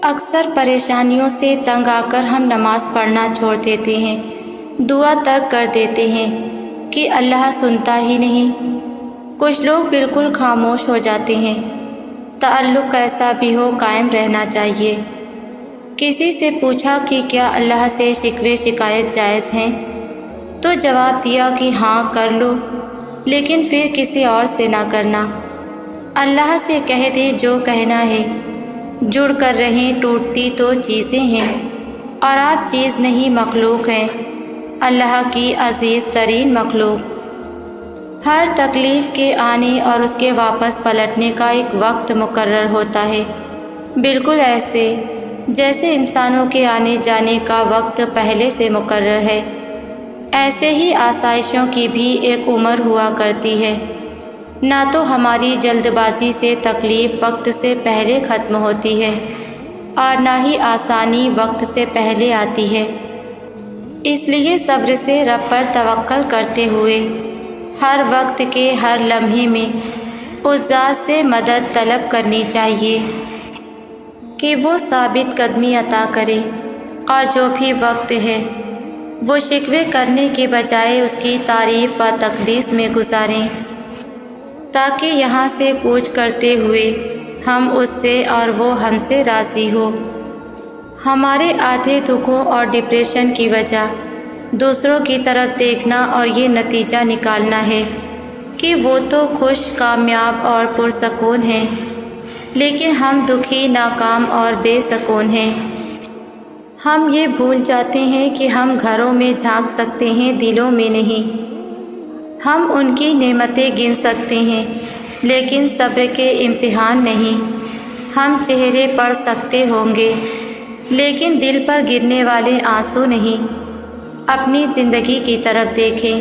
اکثر پریشانیوں سے تنگ آ کر ہم نماز پڑھنا چھوڑ دیتے ہیں، دعا ترک کر دیتے ہیں کہ اللہ سنتا ہی نہیں۔ کچھ لوگ بالکل خاموش ہو جاتے ہیں۔ تعلق کیسا بھی ہو قائم رہنا چاہیے۔ کسی سے پوچھا کہ کیا اللہ سے شکوے شکایت جائز ہیں؟ تو جواب دیا کہ ہاں کر لو، لیکن پھر کسی اور سے نہ کرنا۔ اللہ سے کہہ دے جو کہنا ہے۔ جڑ کر رہیں، ٹوٹتی تو چیزیں ہیں، اور آپ چیز نہیں مخلوق ہیں، اللہ کی عزیز ترین مخلوق۔ ہر تکلیف کے آنے اور اس کے واپس پلٹنے کا ایک وقت مقرر ہوتا ہے، بالکل ایسے جیسے انسانوں کے آنے جانے کا وقت پہلے سے مقرر ہے۔ ایسے ہی آسائشوں کی بھی ایک عمر ہوا کرتی ہے۔ نہ تو ہماری جلد بازی سے تکلیف وقت سے پہلے ختم ہوتی ہے، اور نہ ہی آسانی وقت سے پہلے آتی ہے۔ اس لیے صبر سے رب پر توکل کرتے ہوئے ہر وقت کے ہر لمحے میں اس ذات سے مدد طلب کرنی چاہیے کہ وہ ثابت قدمی عطا کرے، اور جو بھی وقت ہے وہ شکوے کرنے کے بجائے اس کی تعریف و تقدیس میں گزاریں، تاکہ یہاں سے کوچ کرتے ہوئے ہم اس سے اور وہ ہم سے راضی ہو۔ ہمارے آدھے دکھوں اور ڈپریشن کی وجہ دوسروں کی طرف دیکھنا اور یہ نتیجہ نکالنا ہے کہ وہ تو خوش، کامیاب اور پرسکون ہیں، لیکن ہم دکھی، ناکام اور بے سکون ہیں۔ ہم یہ بھول جاتے ہیں کہ ہم گھروں میں جھانک سکتے ہیں، دلوں میں نہیں۔ ہم ان کی نعمتیں گن سکتے ہیں، لیکن صبر کے امتحان نہیں۔ ہم چہرے پڑھ سکتے ہوں گے، لیکن دل پر گرنے والے آنسو نہیں۔ اپنی زندگی کی طرف دیکھیں،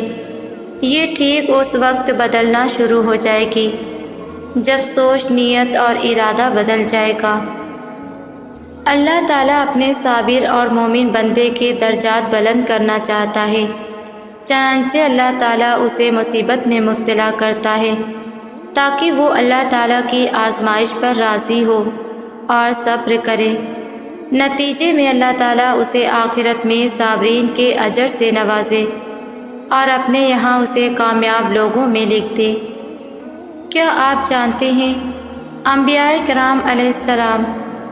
یہ ٹھیک اس وقت بدلنا شروع ہو جائے گی جب سوچ، نیت اور ارادہ بدل جائے گا۔ اللہ تعالیٰ اپنے صابر اور مومن بندے کے درجات بلند کرنا چاہتا ہے، چنانچہ اللہ تعالیٰ اسے مصیبت میں مبتلا کرتا ہے تاکہ وہ اللہ تعالیٰ کی آزمائش پر راضی ہو اور صبر کرے۔ نتیجے میں اللہ تعالیٰ اسے آخرت میں صابرین کے اجر سے نوازے اور اپنے یہاں اسے کامیاب لوگوں میں لکھ دے۔ کیا آپ جانتے ہیں انبیاء کرام علیہ السلام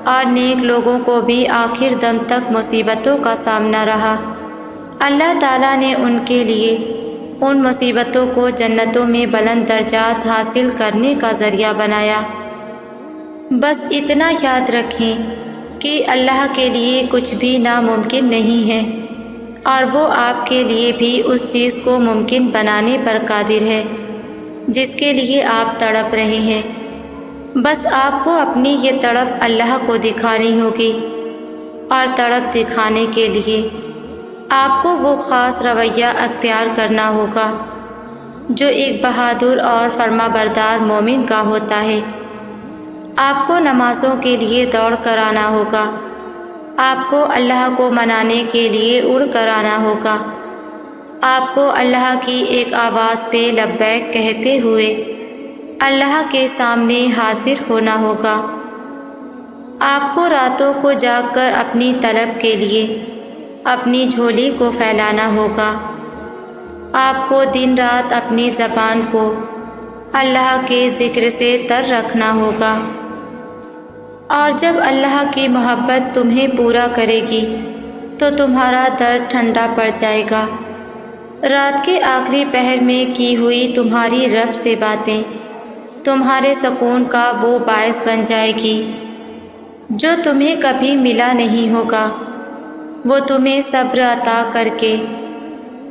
اور نیک لوگوں کو بھی آخر دم تک مصیبتوں کا سامنا رہا۔ اللہ تعالیٰ نے ان کے لیے ان مصیبتوں کو جنتوں میں بلند درجات حاصل کرنے کا ذریعہ بنایا۔ بس اتنا یاد رکھیں کہ اللہ کے لیے کچھ بھی ناممکن نہیں ہے، اور وہ آپ کے لیے بھی اس چیز کو ممکن بنانے پر قادر ہے جس کے لیے آپ تڑپ رہے ہیں۔ بس آپ کو اپنی یہ تڑپ اللہ کو دکھانی ہوگی، اور تڑپ دکھانے کے لیے آپ کو وہ خاص رویہ اختیار کرنا ہوگا جو ایک بہادر اور فرما بردار مومن کا ہوتا ہے۔ آپ کو نمازوں کے لیے دوڑ کر آنا ہوگا، آپ کو اللہ کو منانے کے لیے اڑ کر آنا ہوگا، آپ کو اللہ کی ایک آواز پہ لبیک کہتے ہوئے اللہ کے سامنے حاضر ہونا ہوگا۔ آپ کو راتوں کو جاگ کر اپنی طلب کے لیے اپنی جھولی کو پھیلانا ہوگا۔ آپ کو دن رات اپنی زبان کو اللہ کے ذکر سے تر رکھنا ہوگا، اور جب اللہ کی محبت تمہیں پورا کرے گی تو تمہارا درد ٹھنڈا پڑ جائے گا۔ رات کے آخری پہر میں کی ہوئی تمہاری رب سے باتیں تمہارے سکون کا وہ باعث بن جائے گی جو تمہیں کبھی ملا نہیں ہوگا۔ وہ تمہیں صبر عطا کر کے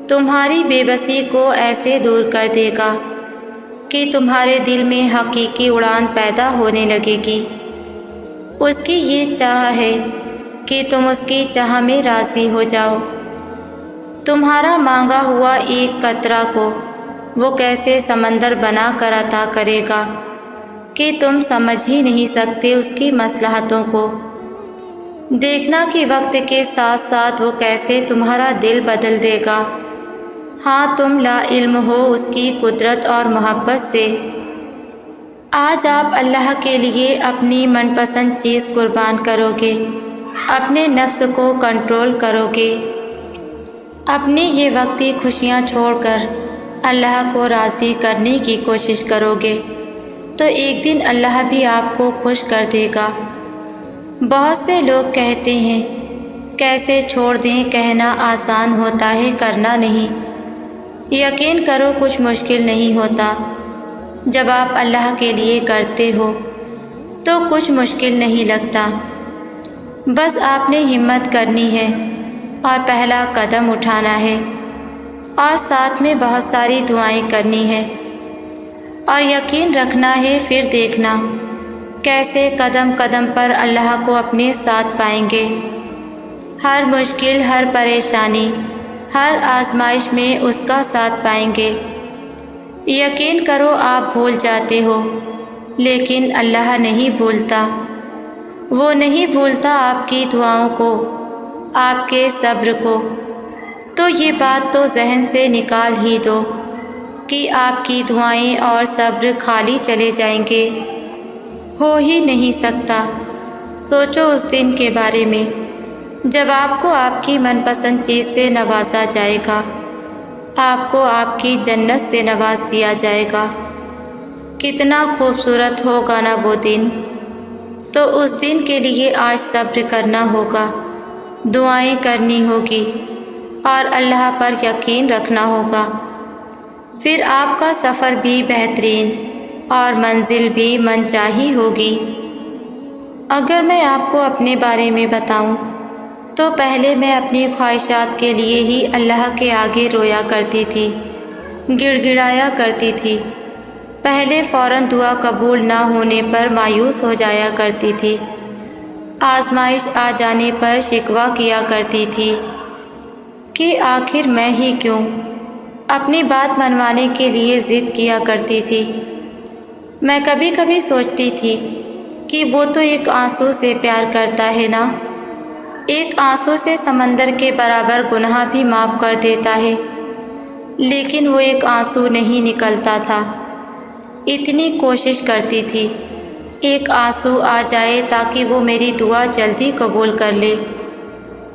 تمہاری بے بسی کو ایسے دور کر دے گا کہ تمہارے دل میں حقیقی اڑان پیدا ہونے لگے گی۔ اس کی یہ چاہ ہے کہ تم اس کی چاہ میں راضی ہو جاؤ۔ تمہارا مانگا ہوا ایک قطرہ کو وہ کیسے سمندر بنا کر عطا کرے گا کہ تم سمجھ ہی نہیں سکتے اس کی مصلحتوں کو۔ دیکھنا کہ وقت کے ساتھ ساتھ وہ کیسے تمہارا دل بدل دے گا۔ ہاں تم لا علم ہو اس کی قدرت اور محبت سے۔ آج آپ اللہ کے لیے اپنی من پسند چیز قربان کرو گے، اپنے نفس کو کنٹرول کرو گے، اپنی یہ وقتی خوشیاں چھوڑ کر اللہ کو راضی کرنے کی کوشش کرو گے تو ایک دن اللہ بھی آپ کو خوش کر دے گا۔ بہت سے لوگ کہتے ہیں کیسے چھوڑ دیں، کہنا آسان ہوتا ہے، کرنا نہیں۔ یقین کرو کچھ مشکل نہیں ہوتا۔ جب آپ اللہ کے لیے کرتے ہو تو کچھ مشکل نہیں لگتا، بس آپ نے ہمت کرنی ہے اور پہلا قدم اٹھانا ہے، اور ساتھ میں بہت ساری دعائیں کرنی ہے، اور یقین رکھنا ہے، پھر دیکھنا کیسے قدم قدم پر اللہ کو اپنے ساتھ پائیں گے۔ ہر مشکل، ہر پریشانی، ہر آزمائش میں اس کا ساتھ پائیں گے۔ یقین کرو آپ بھول جاتے ہو، لیکن اللہ نہیں بھولتا۔ وہ نہیں بھولتا آپ کی دعاؤں کو، آپ کے صبر کو۔ تو یہ بات تو ذہن سے نکال ہی دو کہ آپ کی دعائیں اور صبر خالی چلے جائیں گے، ہو ہی نہیں سکتا۔ سوچو اس دن کے بارے میں جب آپ کو آپ کی من پسند چیز سے نوازا جائے گا، آپ کو آپ کی جنت سے نواز دیا جائے گا۔ کتنا خوبصورت ہوگا نا وہ دن۔ تو اس دن کے لیے آج صبر کرنا ہوگا، دعائیں کرنی ہوگی اور اللہ پر یقین رکھنا ہوگا۔ پھر آپ کا سفر بھی بہترین اور منزل بھی منچاہی ہوگی۔ اگر میں آپ کو اپنے بارے میں بتاؤں تو پہلے میں اپنی خواہشات کے لیے ہی اللہ کے آگے رویا کرتی تھی، گڑ گڑایا کرتی تھی۔ پہلے فوراً دعا قبول نہ ہونے پر مایوس ہو جایا کرتی تھی، آزمائش آ جانے پر شکوہ کیا کرتی تھی کہ آخر میں ہی کیوں، اپنی بات منوانے کے لیے ضد کیا کرتی تھی۔ میں کبھی کبھی سوچتی تھی کہ وہ تو ایک آنسو سے پیار کرتا ہے نا، ایک آنسو سے سمندر کے برابر گناہ بھی معاف کر دیتا ہے، لیکن وہ ایک آنسو نہیں نکلتا تھا۔ اتنی کوشش کرتی تھی ایک آنسو آ جائے تاکہ وہ میری دعا جلدی قبول کر لے۔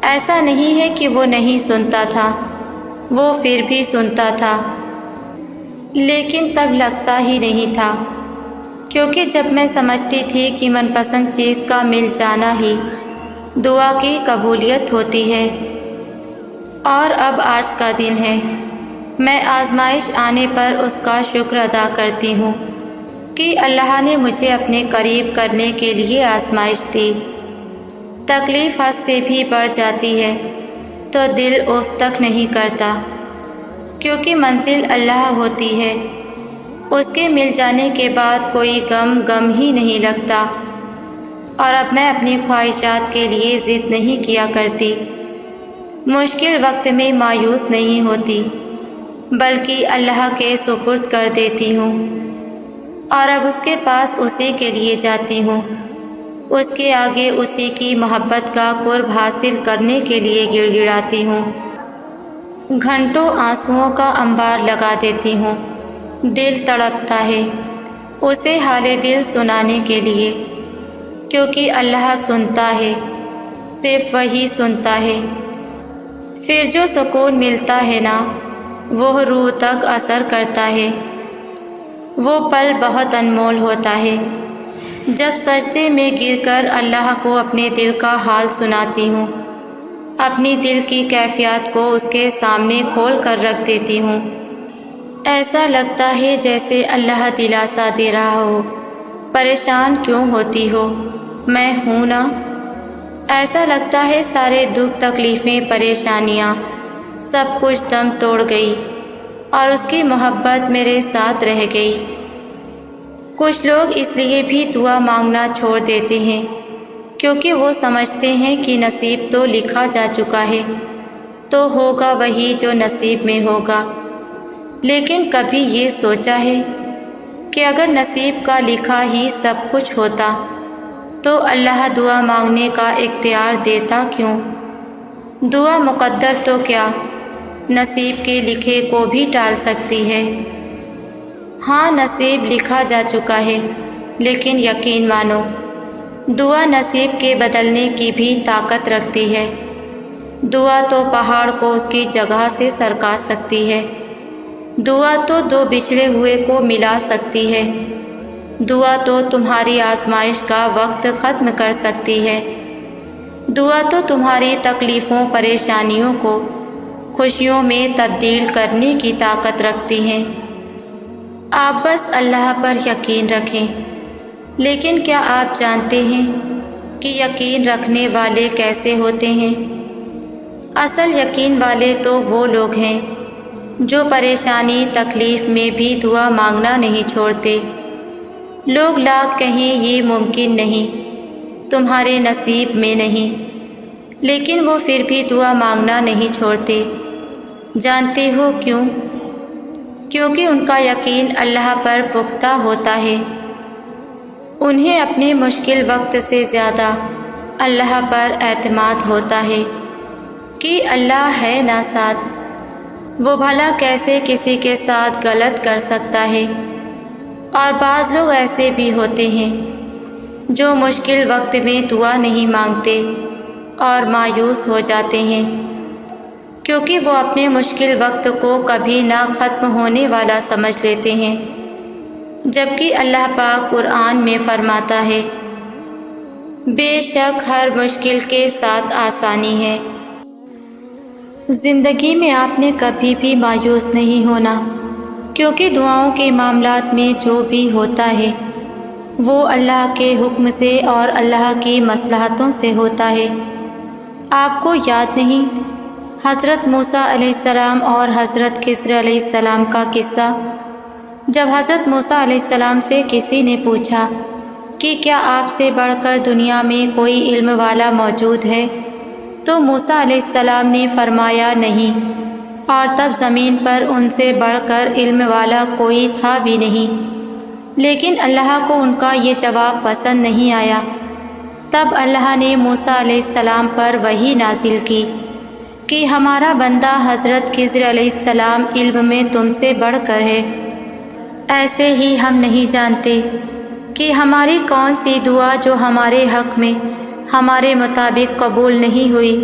ایسا نہیں ہے کہ وہ نہیں سنتا تھا، وہ پھر بھی سنتا تھا، لیکن تب لگتا ہی نہیں تھا، کیونکہ جب میں سمجھتی تھی کہ من پسند چیز کا مل جانا ہی دعا کی قبولیت ہوتی ہے۔ اور اب آج کا دن ہے، میں آزمائش آنے پر اس کا شکر ادا کرتی ہوں کہ اللہ نے مجھے اپنے قریب کرنے کے لیے آزمائش دی۔ تکلیف حد سے بھی بڑھ جاتی ہے تو دل اف تک نہیں کرتا، کیونکہ منزل اللہ ہوتی ہے، اس کے مل جانے کے بعد کوئی غم ہی نہیں لگتا۔ اور اب میں اپنی خواہشات کے لیے ضد نہیں کیا کرتی، مشکل وقت میں مایوس نہیں ہوتی، بلکہ اللہ کے سپرد کر دیتی ہوں، اور اب اس کے پاس اسی کے لیے جاتی ہوں، اس کے آگے اسی کی محبت کا قرب حاصل کرنے کے لیے گڑ گڑاتی ہوں، گھنٹوں آنسوؤں کا انبار لگا دیتی ہوں۔ دل تڑپتا ہے اسے حال دل سنانے کے لیے، کیونکہ اللہ سنتا ہے، صرف وہی سنتا ہے۔ پھر جو سکون ملتا ہے نا، وہ روح تک اثر کرتا ہے۔ وہ پل بہت انمول ہوتا ہے جب سجدے میں گر کر اللہ کو اپنے دل کا حال سناتی ہوں، اپنی دل کی کیفیات کو اس کے سامنے کھول کر رکھ دیتی ہوں۔ ایسا لگتا ہے جیسے اللہ دلاسا دے رہا ہو، پریشان کیوں ہوتی ہو، میں ہوں نا۔ ایسا لگتا ہے سارے دکھ، تکلیفیں، پریشانیاں سب کچھ دم توڑ گئی اور اس کی محبت میرے ساتھ رہ گئی۔ کچھ لوگ اس لیے بھی دعا مانگنا چھوڑ دیتے ہیں کیونکہ وہ سمجھتے ہیں کہ نصیب تو لکھا جا چکا ہے، تو ہوگا وہی جو نصیب میں ہوگا۔ لیکن کبھی یہ سوچا ہے کہ اگر نصیب کا لکھا ہی سب کچھ ہوتا تو اللہ دعا مانگنے کا اختیار دیتا کیوں؟ دعا مقدر تو کیا نصیب کے لکھے کو بھی ٹال سکتی ہے۔ ہاں، نصیب لکھا جا چکا ہے، لیکن یقین مانو، دعا نصیب کے بدلنے کی بھی طاقت رکھتی ہے۔ دعا تو پہاڑ کو اس کی جگہ سے سرکا سکتی ہے۔ دعا تو دو بچھڑے ہوئے کو ملا سکتی ہے۔ دعا تو تمہاری آزمائش کا وقت ختم کر سکتی ہے۔ دعا تو تمہاری تکلیفوں پریشانیوں کو خوشیوں میں تبدیل کرنے کی طاقت رکھتی ہیں۔ آپ بس اللہ پر یقین رکھیں۔ لیکن کیا آپ جانتے ہیں کہ یقین رکھنے والے کیسے ہوتے ہیں؟ اصل یقین والے تو وہ لوگ ہیں جو پریشانی تکلیف میں بھی دعا مانگنا نہیں چھوڑتے۔ لوگ لاکھ کہیں یہ ممکن نہیں، تمہارے نصیب میں نہیں، لیکن وہ پھر بھی دعا مانگنا نہیں چھوڑتے۔ جانتے ہو کیوں؟ کیونکہ ان کا یقین اللہ پر پختہ ہوتا ہے۔ انہیں اپنے مشکل وقت سے زیادہ اللہ پر اعتماد ہوتا ہے کہ اللہ ہے نا ساتھ، وہ بھلا کیسے کسی کے ساتھ غلط کر سکتا ہے۔ اور بعض لوگ ایسے بھی ہوتے ہیں جو مشکل وقت میں دعا نہیں مانگتے اور مایوس ہو جاتے ہیں، کیونکہ وہ اپنے مشکل وقت کو کبھی نہ ختم ہونے والا سمجھ لیتے ہیں، جبکہ اللہ پاک قرآن میں فرماتا ہے، بے شک ہر مشکل کے ساتھ آسانی ہے۔ زندگی میں آپ نے کبھی بھی مایوس نہیں ہونا، کیونکہ دعاؤں کے معاملات میں جو بھی ہوتا ہے وہ اللہ کے حکم سے اور اللہ کی مصلحتوں سے ہوتا ہے۔ آپ کو یاد نہیں حضرت موسیٰ علیہ السلام اور حضرت خضر علیہ السلام کا قصہ؟ جب حضرت موسیٰ علیہ السلام سے کسی نے پوچھا کہ کیا آپ سے بڑھ کر دنیا میں کوئی علم والا موجود ہے، تو موسیٰ علیہ السلام نے فرمایا نہیں، اور تب زمین پر ان سے بڑھ کر علم والا کوئی تھا بھی نہیں۔ لیکن اللہ کو ان کا یہ جواب پسند نہیں آیا۔ تب اللہ نے موسیٰ علیہ السلام پر وحی نازل کی کہ ہمارا بندہ حضرت خضر علیہ السلام علم میں تم سے بڑھ کر ہے۔ ایسے ہی ہم نہیں جانتے کہ ہماری کون سی دعا جو ہمارے حق میں ہمارے مطابق قبول نہیں ہوئی،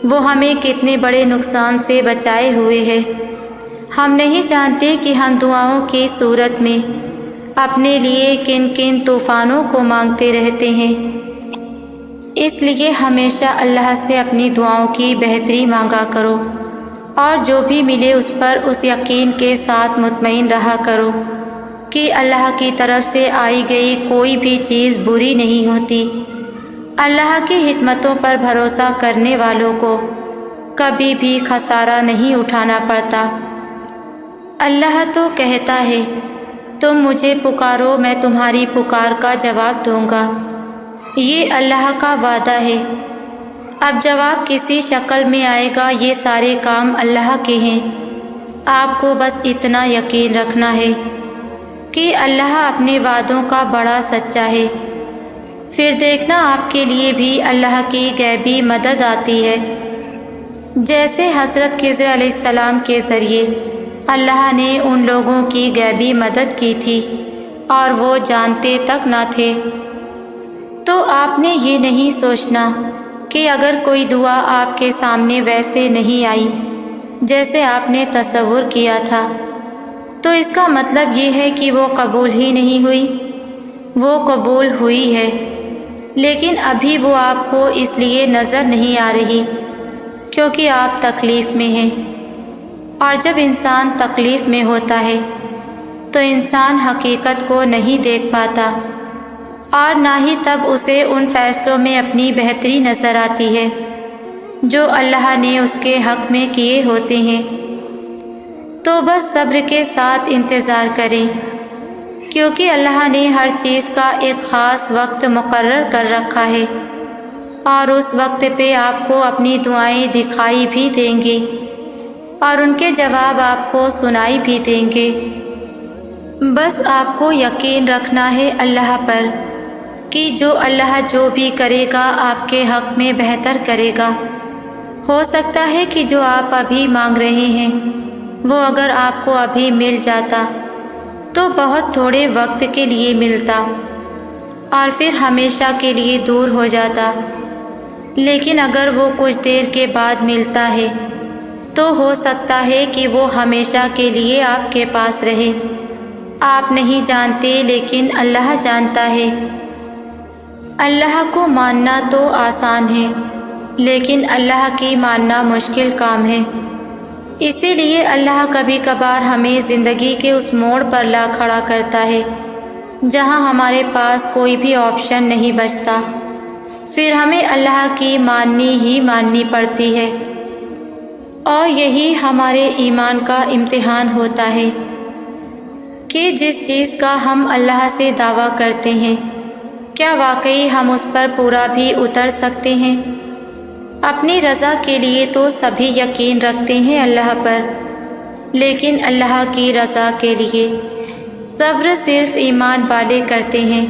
وہ ہمیں کتنے بڑے نقصان سے بچائے ہوئے ہے۔ ہم نہیں جانتے کہ ہم دعاؤں کی صورت میں اپنے لیے کن کن طوفانوں کو مانگتے رہتے ہیں۔ اس لیے ہمیشہ اللہ سے اپنی دعاؤں کی بہتری مانگا کرو، اور جو بھی ملے اس پر اس یقین کے ساتھ مطمئن رہا کرو کہ اللہ کی طرف سے آئی گئی کوئی بھی چیز بری نہیں ہوتی۔ اللہ کی حکمتوں پر بھروسہ کرنے والوں کو کبھی بھی خسارہ نہیں اٹھانا پڑتا۔ اللہ تو کہتا ہے، تم مجھے پکارو میں تمہاری پکار کا جواب دوں گا۔ یہ اللہ کا وعدہ ہے۔ اب جواب کسی شکل میں آئے گا، یہ سارے کام اللہ کے ہیں۔ آپ کو بس اتنا یقین رکھنا ہے کہ اللہ اپنے وعدوں کا بڑا سچا ہے۔ پھر دیکھنا آپ کے لیے بھی اللہ کی غیبی مدد آتی ہے، جیسے حضرت خضر علیہ السلام کے ذریعے اللہ نے ان لوگوں کی غیبی مدد کی تھی اور وہ جانتے تک نہ تھے۔ تو آپ نے یہ نہیں سوچنا کہ اگر کوئی دعا آپ کے سامنے ویسے نہیں آئی جیسے آپ نے تصور کیا تھا، تو اس کا مطلب یہ ہے کہ وہ قبول ہی نہیں ہوئی۔ وہ قبول ہوئی ہے، لیکن ابھی وہ آپ کو اس لیے نظر نہیں آ رہی کیونکہ آپ تکلیف میں ہیں، اور جب انسان تکلیف میں ہوتا ہے تو انسان حقیقت کو نہیں دیکھ پاتا، اور نہ ہی تب اسے ان فیصلوں میں اپنی بہتری نظر آتی ہے جو اللہ نے اس کے حق میں کیے ہوتے ہیں۔ تو بس صبر کے ساتھ انتظار کریں، کیونکہ اللہ نے ہر چیز کا ایک خاص وقت مقرر کر رکھا ہے، اور اس وقت پہ آپ کو اپنی دعائیں دکھائی بھی دیں گی اور ان کے جواب آپ کو سنائی بھی دیں گے۔ بس آپ کو یقین رکھنا ہے اللہ پر کہ جو اللہ جو بھی کرے گا آپ کے حق میں بہتر کرے گا۔ ہو سکتا ہے کہ جو آپ ابھی مانگ رہے ہیں وہ اگر آپ کو ابھی مل جاتا تو بہت تھوڑے وقت کے لیے ملتا، اور پھر ہمیشہ کے لیے دور ہو جاتا، لیکن اگر وہ کچھ دیر کے بعد ملتا ہے تو ہو سکتا ہے کہ وہ ہمیشہ کے لیے آپ کے پاس رہے۔ آپ نہیں جانتے لیکن اللہ جانتا ہے۔ اللہ کو ماننا تو آسان ہے، لیکن اللہ کی ماننا مشکل کام ہے۔ اسی لیے اللہ کبھی کبھار ہمیں زندگی کے اس موڑ پر لا کھڑا کرتا ہے جہاں ہمارے پاس کوئی بھی آپشن نہیں بچتا، پھر ہمیں اللہ کی ماننی پڑتی ہے، اور یہی ہمارے ایمان کا امتحان ہوتا ہے کہ جس چیز کا ہم اللہ سے دعویٰ کرتے ہیں کیا واقعی ہم اس پر پورا بھی اتر سکتے ہیں۔ اپنی رضا کے لیے تو سبھی یقین رکھتے ہیں اللہ پر، لیکن اللہ کی رضا کے لیے صبر صرف ایمان والے کرتے ہیں،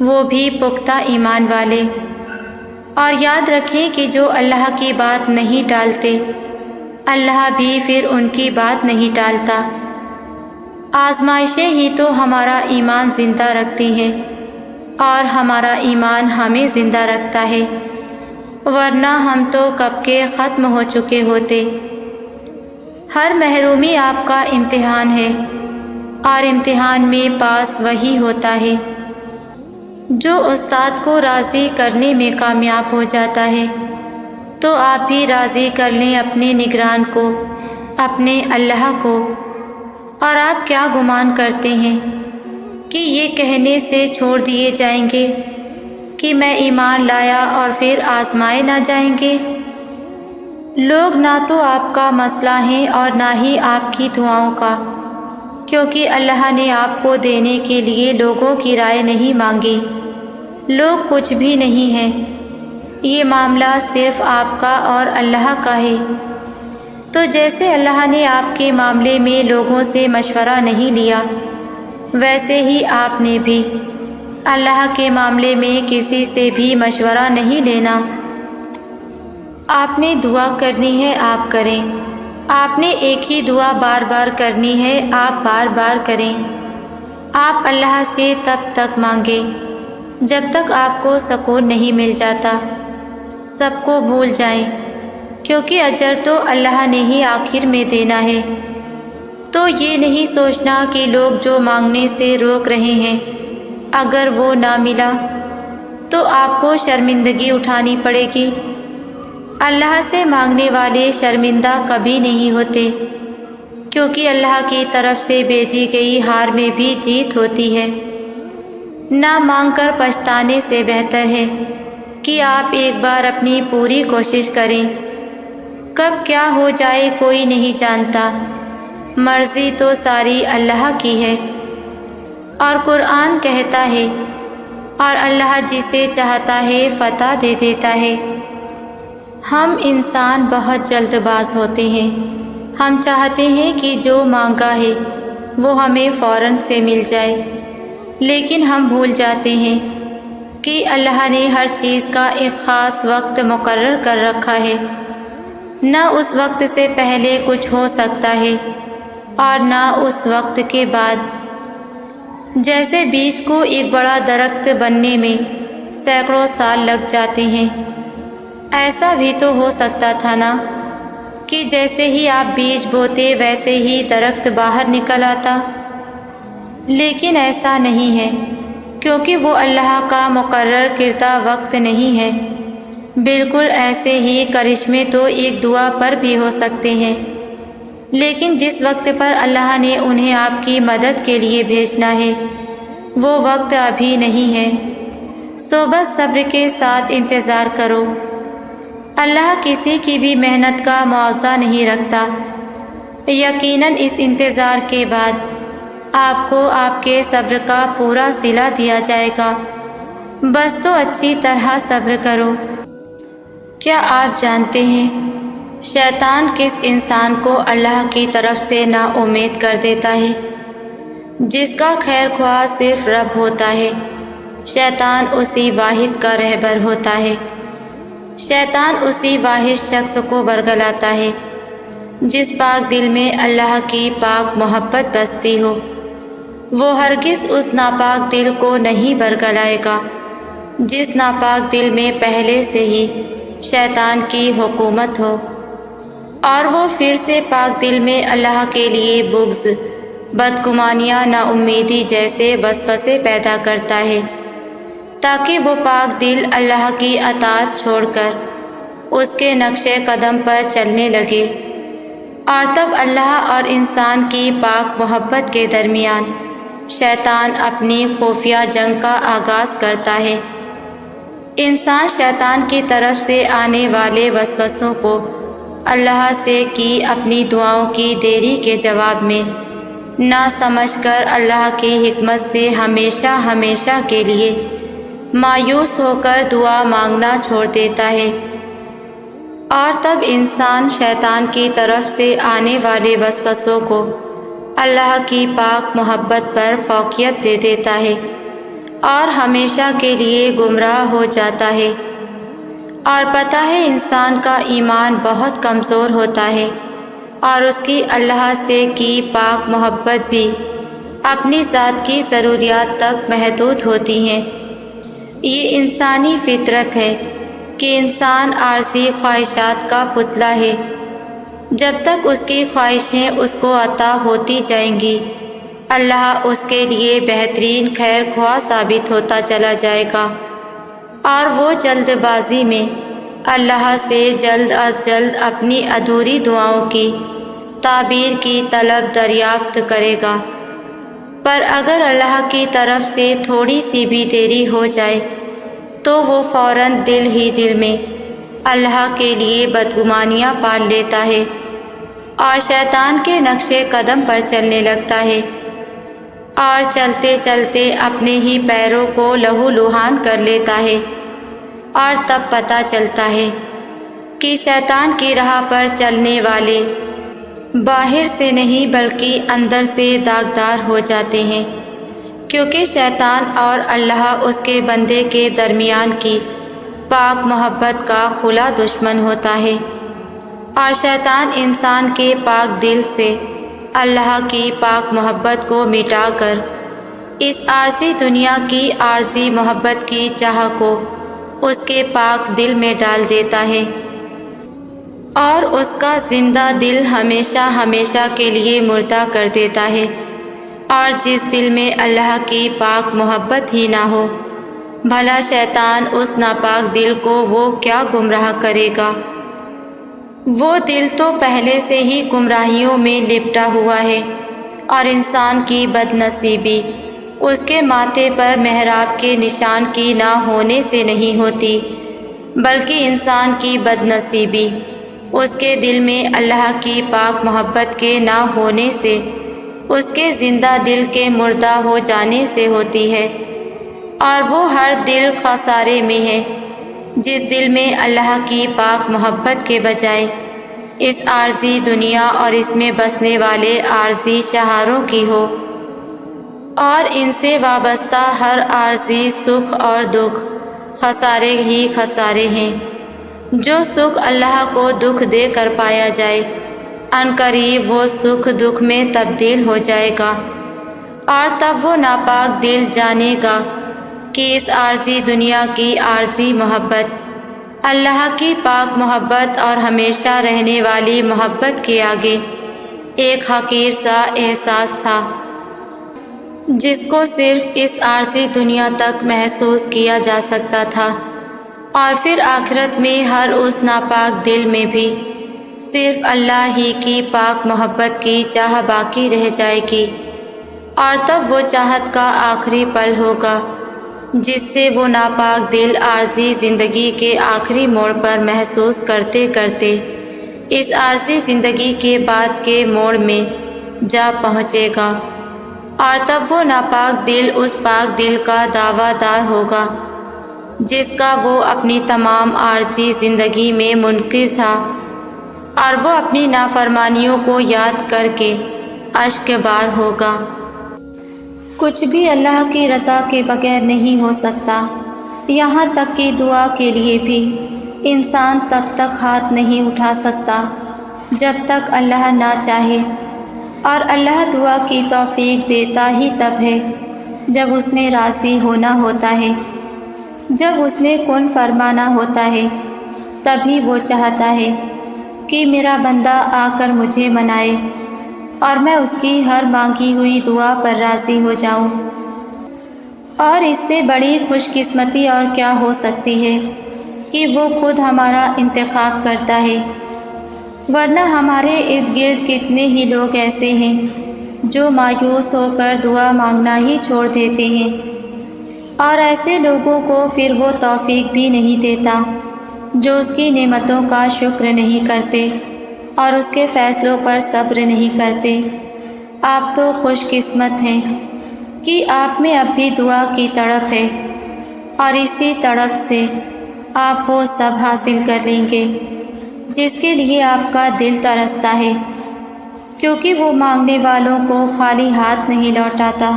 وہ بھی پختہ ایمان والے۔ اور یاد رکھیں کہ جو اللہ کی بات نہیں ٹالتے، اللہ بھی پھر ان کی بات نہیں ٹالتا۔ آزمائشیں ہی تو ہمارا ایمان زندہ رکھتی ہیں، اور ہمارا ایمان ہمیں زندہ رکھتا ہے، ورنہ ہم تو کب کے ختم ہو چکے ہوتے۔ ہر محرومی آپ کا امتحان ہے، اور امتحان میں پاس وہی ہوتا ہے جو استاد کو راضی کرنے میں کامیاب ہو جاتا ہے۔ تو آپ بھی راضی کر لیں اپنے نگران کو، اپنے اللہ کو۔ اور آپ کیا گمان کرتے ہیں کہ یہ کہنے سے چھوڑ دیے جائیں گے کہ میں ایمان لایا اور پھر آزمائے نہ جائیں گے؟ لوگ نہ تو آپ کا مسئلہ ہیں اور نہ ہی آپ کی دعاؤں کا، کیونکہ اللہ نے آپ کو دینے کے لیے لوگوں کی رائے نہیں مانگی۔ لوگ کچھ بھی نہیں ہیں، یہ معاملہ صرف آپ کا اور اللہ کا ہے۔ تو جیسے اللہ نے آپ کے معاملے میں لوگوں سے مشورہ نہیں لیا، ویسے ہی آپ نے بھی اللہ کے معاملے میں کسی سے بھی مشورہ نہیں لینا۔ آپ نے دعا کرنی ہے آپ کریں، آپ نے ایک ہی دعا بار بار کرنی ہے آپ بار بار کریں۔ آپ اللہ سے تب تک مانگیں جب تک آپ کو سکون نہیں مل جاتا۔ سب کو بھول جائیں، کیونکہ اجر تو اللہ نے ہی آخر میں دینا ہے۔ تو یہ نہیں سوچنا کہ لوگ جو مانگنے سے روک رہے ہیں اگر وہ نہ ملا تو آپ کو شرمندگی اٹھانی پڑے گی۔ اللہ سے مانگنے والے شرمندہ کبھی نہیں ہوتے، کیونکہ اللہ کی طرف سے بھیجی گئی ہار میں بھی جیت ہوتی ہے۔ نہ مانگ کر پچھتانے سے بہتر ہے کہ آپ ایک بار اپنی پوری کوشش کریں۔ کب کیا ہو جائے کوئی نہیں جانتا، مرضی تو ساری اللہ کی ہے۔ اور قرآن کہتا ہے، اور اللہ جسے چاہتا ہے فتح دے دیتا ہے۔ ہم انسان بہت جلد باز ہوتے ہیں، ہم چاہتے ہیں کہ جو مانگا ہے وہ ہمیں فوراً سے مل جائے، لیکن ہم بھول جاتے ہیں کہ اللہ نے ہر چیز کا ایک خاص وقت مقرر کر رکھا ہے۔ نہ اس وقت سے پہلے کچھ ہو سکتا ہے اور نہ اس وقت کے بعد۔ جیسے بیج کو ایک بڑا درخت بننے میں سینکڑوں سال لگ جاتے ہیں، ایسا بھی تو ہو سکتا تھا نا کہ جیسے ہی آپ بیج بوتے ویسے ہی درخت باہر نکل آتا، لیکن ایسا نہیں ہے، کیونکہ وہ اللہ کا مقرر کردہ وقت نہیں ہے۔ بالکل ایسے ہی کرشمے تو ایک دعا پر بھی ہو سکتے ہیں، لیکن جس وقت پر اللہ نے انہیں آپ کی مدد کے لیے بھیجنا ہے وہ وقت ابھی نہیں ہے۔ سو بس صبر کے ساتھ انتظار کرو۔ اللہ کسی کی بھی محنت کا معاوضہ نہیں رکھتا۔ یقیناً اس انتظار کے بعد آپ کو آپ کے صبر کا پورا صلہ دیا جائے گا، بس تو اچھی طرح صبر کرو۔ کیا آپ جانتے ہیں شیطان کس انسان کو اللہ کی طرف سے نا امید کر دیتا ہے؟ جس کا خیر خواہ صرف رب ہوتا ہے، شیطان اسی واحد کا رہبر ہوتا ہے۔ شیطان اسی واحد شخص کو برگلاتا ہے جس پاک دل میں اللہ کی پاک محبت بستی ہو۔ وہ ہرگز اس ناپاک دل کو نہیں برگلائے گا جس ناپاک دل میں پہلے سے ہی شیطان کی حکومت ہو، اور وہ پھر سے پاک دل میں اللہ کے لیے بغض، بدگمانیاں، نا امیدی جیسے وسوسے پیدا کرتا ہے، تاکہ وہ پاک دل اللہ کی اطاعت چھوڑ کر اس کے نقش قدم پر چلنے لگے، اور تب اللہ اور انسان کی پاک محبت کے درمیان شیطان اپنی خفیہ جنگ کا آغاز کرتا ہے۔ انسان شیطان کی طرف سے آنے والے وسوسوں کو اللہ سے کی اپنی دعاؤں کی دیری کے جواب میں نہ سمجھ کر اللہ کی حکمت سے ہمیشہ ہمیشہ کے لیے مایوس ہو کر دعا مانگنا چھوڑ دیتا ہے، اور تب انسان شیطان کی طرف سے آنے والے وسوسوں کو اللہ کی پاک محبت پر فوقیت دے دیتا ہے اور ہمیشہ کے لیے گمراہ ہو جاتا ہے۔ اور پتہ ہے انسان کا ایمان بہت کمزور ہوتا ہے، اور اس کی اللہ سے کی پاک محبت بھی اپنی ذات کی ضروریات تک محدود ہوتی ہیں۔ یہ انسانی فطرت ہے کہ انسان عارضی خواہشات کا پتلا ہے۔ جب تک اس کی خواہشیں اس کو عطا ہوتی جائیں گی، اللہ اس کے لیے بہترین خیر خواہ ثابت ہوتا چلا جائے گا، اور وہ جلد بازی میں اللہ سے جلد از جلد اپنی ادھوری دعاؤں کی تعبیر کی طلب دریافت کرے گا۔ پر اگر اللہ کی طرف سے تھوڑی سی بھی دیری ہو جائے تو وہ فوراً دل ہی دل میں اللہ کے لیے بدگمانیاں پال لیتا ہے اور شیطان کے نقش قدم پر چلنے لگتا ہے، اور چلتے چلتے اپنے ہی پیروں کو لہو لہان کر لیتا ہے، اور تب پتہ چلتا ہے کہ شیطان کی راہ پر چلنے والے باہر سے نہیں بلکہ اندر سے داغدار ہو جاتے ہیں، کیونکہ شیطان اور اللہ اس کے بندے کے درمیان کی پاک محبت کا کھلا دشمن ہوتا ہے، اور شیطان انسان کے پاک دل سے اللہ کی پاک محبت کو مٹا کر اس عارضی دنیا کی عارضی محبت کی چاہ کو اس کے پاک دل میں ڈال دیتا ہے، اور اس کا زندہ دل ہمیشہ ہمیشہ کے لیے مردہ کر دیتا ہے۔ اور جس دل میں اللہ کی پاک محبت ہی نہ ہو، بھلا شیطان اس ناپاک دل کو وہ کیا گمراہ کرے گا؟ وہ دل تو پہلے سے ہی گمراہیوں میں لپٹا ہوا ہے، اور انسان کی بد نصیبی اس کے ماتھے پر محراب کے نشان کی نہ ہونے سے نہیں ہوتی، بلکہ انسان کی بد نصیبی اس کے دل میں اللہ کی پاک محبت کے نہ ہونے سے، اس کے زندہ دل کے مردہ ہو جانے سے ہوتی ہے۔ اور وہ ہر دل خسارے میں ہے جس دل میں اللہ کی پاک محبت کے بجائے اس عارضی دنیا اور اس میں بسنے والے عارضی شہاروں کی ہو، اور ان سے وابستہ ہر عارضی سکھ اور دکھ خسارے ہی خسارے ہیں۔ جو سکھ اللہ کو دکھ دے کر پایا جائے، عنقریب وہ سکھ دکھ میں تبدیل ہو جائے گا، اور تب وہ ناپاک دل جانے گا کہ اس عارضی دنیا کی عارضی محبت اللہ کی پاک محبت اور ہمیشہ رہنے والی محبت کے آگے ایک حقیر سا احساس تھا، جس کو صرف اس عارضی دنیا تک محسوس کیا جا سکتا تھا، اور پھر آخرت میں ہر اس ناپاک دل میں بھی صرف اللہ ہی کی پاک محبت کی چاہ باقی رہ جائے گی، اور تب وہ چاہت کا آخری پل ہوگا جس سے وہ ناپاک دل عارضی زندگی کے آخری موڑ پر محسوس کرتے کرتے اس عارضی زندگی کے بعد کے موڑ میں جا پہنچے گا، اور تب وہ ناپاک دل اس پاک دل کا دعویٰ دار ہوگا جس کا وہ اپنی تمام عارضی زندگی میں منکر تھا، اور وہ اپنی نافرمانیوں کو یاد کر کے اشک بار ہوگا۔ کچھ بھی اللہ کی رضا کے بغیر نہیں ہو سکتا، یہاں تک کہ دعا کے لیے بھی انسان تب تک ہاتھ نہیں اٹھا سکتا جب تک اللہ نہ چاہے۔ اور اللہ دعا کی توفیق دیتا ہی تب ہے جب اس نے راضی ہونا ہوتا ہے، جب اس نے کن فرمانا ہوتا ہے، تبھی وہ چاہتا ہے کہ میرا بندہ آ کر مجھے منائے اور میں اس کی ہر مانگی ہوئی دعا پر راضی ہو جاؤں۔ اور اس سے بڑی خوش قسمتی اور کیا ہو سکتی ہے کہ وہ خود ہمارا انتخاب کرتا ہے، ورنہ ہمارے ارد گرد کتنے ہی لوگ ایسے ہیں جو مایوس ہو کر دعا مانگنا ہی چھوڑ دیتے ہیں، اور ایسے لوگوں کو پھر وہ توفیق بھی نہیں دیتا جو اس کی نعمتوں کا شکر نہیں کرتے اور اس کے فیصلوں پر صبر نہیں کرتے۔ آپ تو خوش قسمت ہیں کہ آپ میں اب بھی دعا کی تڑپ ہے، اور اسی تڑپ سے آپ وہ سب حاصل کر لیں گے جس کے لیے آپ کا دل ترستا ہے، کیونکہ وہ مانگنے والوں کو خالی ہاتھ نہیں لوٹاتا۔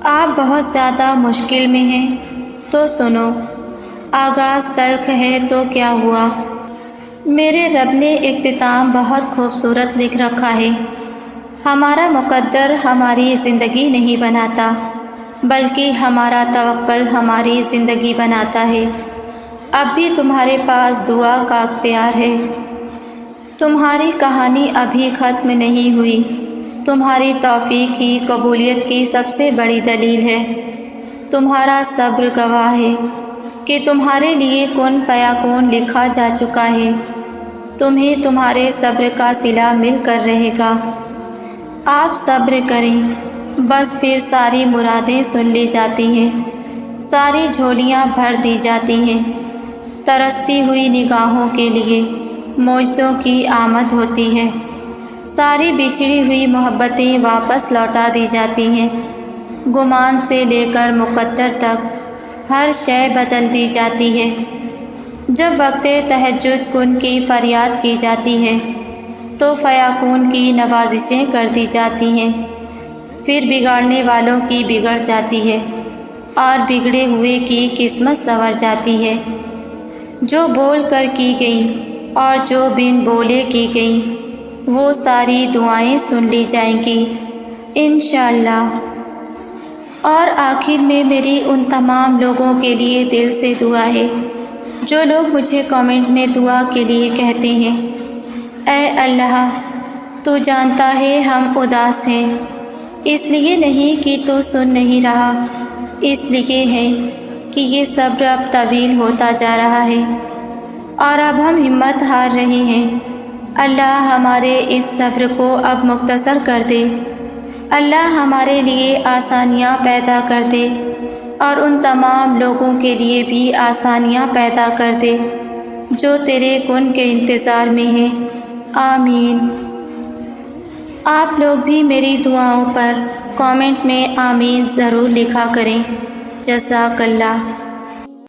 آپ بہت زیادہ مشکل میں ہیں تو سنو، آغاز تلخ ہے تو کیا ہوا؟ میرے رب نے اختتام بہت خوبصورت لکھ رکھا ہے۔ ہمارا مقدر ہماری زندگی نہیں بناتا، بلکہ ہمارا توکل ہماری زندگی بناتا ہے۔ اب بھی تمہارے پاس دعا کا اختیار ہے۔ تمہاری کہانی ابھی ختم نہیں ہوئی۔ تمہاری توفیق کی قبولیت کی سب سے بڑی دلیل ہے تمہارا صبر گواہ ہے کہ تمہارے لیے کن فیکون لکھا جا چکا ہے۔ تمہیں تمہارے صبر کا صلہ مل کر رہے گا۔ آپ صبر کریں، بس پھر ساری مرادیں سن لی جاتی ہیں، ساری جھولیاں بھر دی جاتی ہیں، ترستی ہوئی نگاہوں کے لیے معجزوں کی آمد ہوتی ہے، ساری بچھڑی ہوئی محبتیں واپس لوٹا دی جاتی ہیں، گمان سے لے کر مقدر تک ہر شے بدل دی جاتی ہے۔ جب وقت تہجد کن کی فریاد کی جاتی ہے تو فیکون کی نوازشیں کر دی جاتی ہیں، پھر بگاڑنے والوں کی بگڑ جاتی ہے اور بگڑے ہوئے کی قسمت سنور جاتی ہے۔ جو بول کر کی گئیں اور جو بن بولے کی گئیں، وہ ساری دعائیں سن لی جائیں گی انشاءاللہ۔ اور آخر میں میری ان تمام لوگوں کے لیے دل سے دعا ہے جو لوگ مجھے کامنٹ میں دعا کے لیے کہتے ہیں، اے اللہ، تو جانتا ہے ہم اداس ہیں، اس لیے نہیں کہ تو سن نہیں رہا، اس لیے ہے کہ یہ صبر اب طویل ہوتا جا رہا ہے اور اب ہم ہمت ہار رہے ہیں۔ اللہ ہمارے اس صبر کو اب مختصر کر دے، اللہ ہمارے لیے آسانیاں پیدا کر دے اور ان تمام لوگوں کے لیے بھی آسانیاں پیدا کر دے جو تیرے کن کے انتظار میں ہیں، آمین۔ آپ لوگ بھی میری دعاؤں پر کامنٹ میں آمین ضرور لکھا کریں۔ جزاک اللہ۔